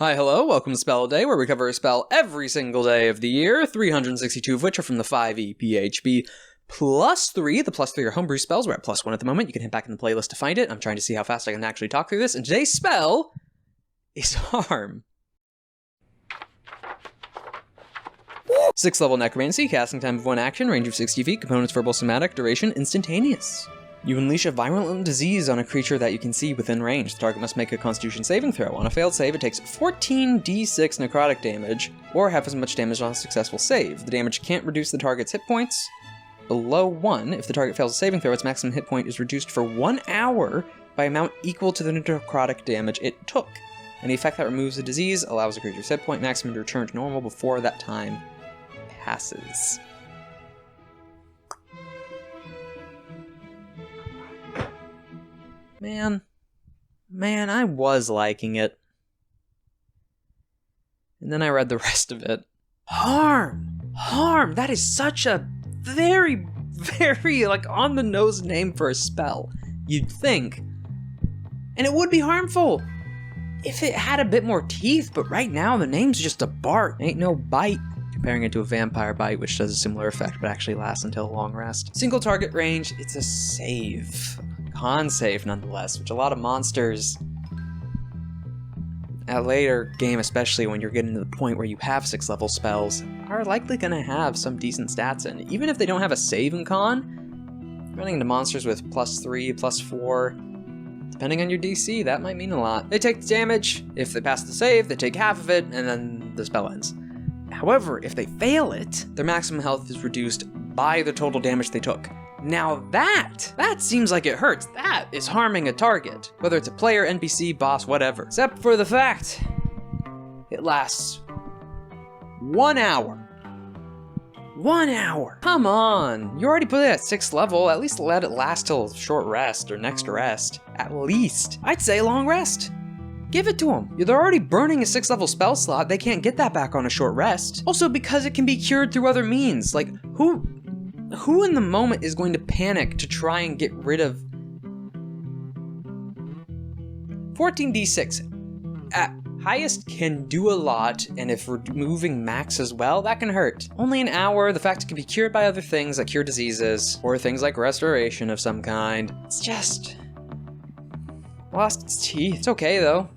Hi, hello, welcome to Spell Day, where we cover a spell every single day of the year, 362 of which are from the 5e PHB +3. The +3 are homebrew spells. We're at +1 at the moment. You can hit back in the playlist to find it. I'm trying to see how fast I can actually talk through this, and today's spell is Harm. 6th level Necromancy, casting time of 1 action, range of 60 feet, components verbal somatic, duration instantaneous. You unleash a virulent disease on a creature that you can see within range. The target must make a Constitution saving throw. On a failed save, it takes 14d6 necrotic damage, or half as much damage on a successful save. The damage can't reduce the target's hit points below 1. If the target fails a saving throw, its maximum hit point is reduced for 1 hour by amount equal to the necrotic damage it took. Any effect that removes the disease allows the creature's hit point maximum to return to normal before that time passes. Man, I was liking it. And then I read the rest of it. Harm, that is such a very, like, on-the-nose name for a spell, you'd think. And it would be harmful if it had a bit more teeth, but right now the name's just a bark, ain't no bite. Comparing it to a vampire bite, which does a similar effect, but actually lasts until a long rest. Single target range, it's a save. Con save nonetheless, which a lot of monsters at later game, especially when you're getting to the point where you have 6th level spells, are likely going to have some decent stats in. Even if they don't have a save in con, running into monsters with +3, +4, depending on your DC, that might mean a lot. They take the damage. If they pass the save, they take half of it, and then the spell ends. However, if they fail it, their maximum health is reduced by the total damage they took. Now that seems like it hurts. That is harming a target, whether it's a player, NPC, boss, whatever. Except for the fact it lasts 1 hour. 1 hour. Come on, you already put it at 6th level. At least let it last till short rest or next rest. At least. I'd say long rest. Give it to them. They're already burning a 6th level spell slot. They can't get that back on a short rest. Also, because it can be cured through other means. Like, who in the moment is going to panic to try and get rid of 14d6 at highest can do a lot, and if removing max as well, that can hurt. Only an hour. The fact it can be cured by other things that cure diseases, or things like restoration of some kind. It's just lost its teeth. It's okay though,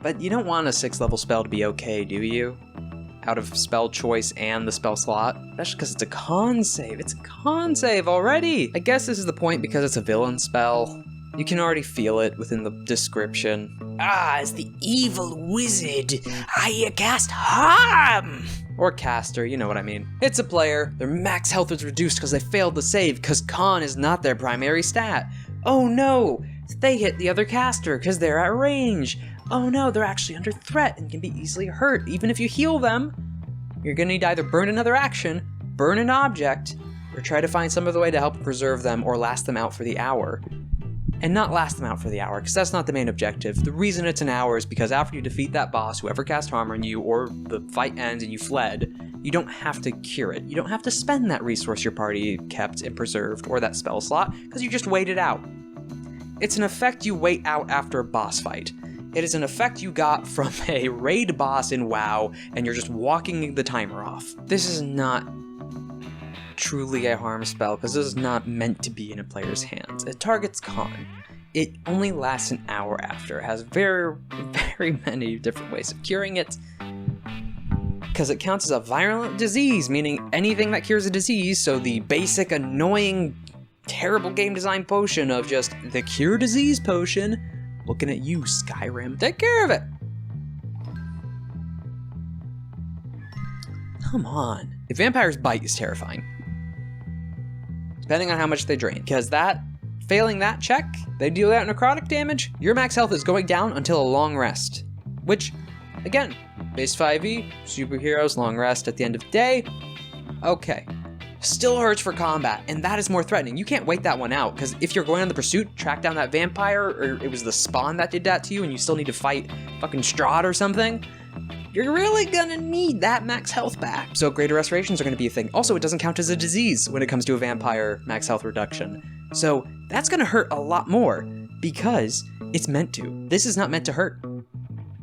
but you don't want a 6th level spell to be okay, do you? Out of spell choice and the spell slot, especially because it's a con save. It's a con save already. I guess this is the point because it's a villain spell. You can already feel it within the description. As the evil wizard, I cast harm. Or caster, you know what I mean. It's a player. Their max health is reduced because they failed the save because con is not their primary stat. Oh no, they hit the other caster because they're at range. Oh no, they're actually under threat and can be easily hurt. Even if you heal them, you're gonna need to either burn another action, burn an object, or try to find some other way to help preserve them or last them out for the hour. And not last them out for the hour, because that's not the main objective. The reason it's an hour is because after you defeat that boss, whoever cast harm on you, or the fight ends and you fled, you don't have to cure it. You don't have to spend that resource your party kept and preserved, or that spell slot, because you just wait it out. It's an effect you wait out after a boss fight. It is an effect you got from a raid boss in WoW, and you're just walking the timer off. This is not truly a harm spell, because this is not meant to be in a player's hands. It targets con. It only lasts an hour after. It has very, very many different ways of curing it, because it counts as a virulent disease, meaning anything that cures a disease, so the basic, annoying, terrible game design potion of just the cure disease potion. Looking at you, Skyrim. Take care of it! Come on. The vampire's bite is terrifying. Depending on how much they drain. Because failing that check, they deal out necrotic damage, your max health is going down until a long rest. Which, again, base 5e, superheroes, long rest at the end of the day. Okay. Still hurts for combat, and that is more threatening. You can't wait that one out, because if you're going on the pursuit, track down that vampire, or it was the spawn that did that to you, and you still need to fight fucking Strahd or something, you're really gonna need that max health back. So greater restorations are gonna be a thing. Also, it doesn't count as a disease when it comes to a vampire max health reduction. So that's gonna hurt a lot more, because it's meant to. This is not meant to hurt.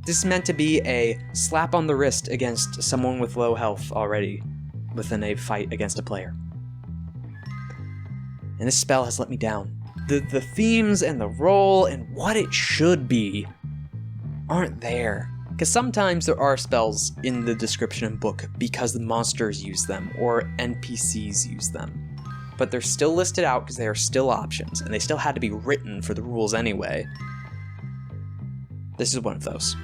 This is meant to be a slap on the wrist against someone with low health already within a fight against a player. And this spell has let me down. The themes and the role and what it should be aren't there. Because sometimes there are spells in the description and book because the monsters use them or NPCs use them. But they're still listed out because they are still options, and they still had to be written for the rules anyway. This is one of those.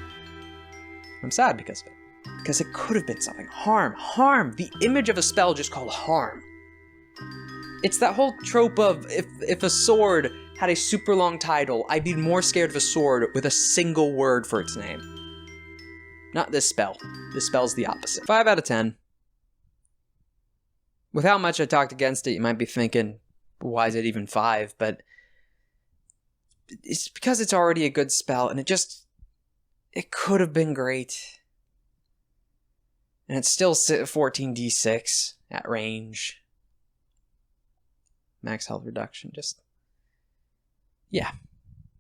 I'm sad because of it. Because it could have been something. Harm. Harm! The image of a spell just called harm. It's that whole trope of if a sword had a super long title, I'd be more scared of a sword with a single word for its name. Not this spell. This spell's the opposite. 5 out of 10. With how much I talked against it, you might be thinking, why is it even 5? But it's because it's already a good spell, and it could have been great. And it's still 14d6 at range. Max health reduction, yeah.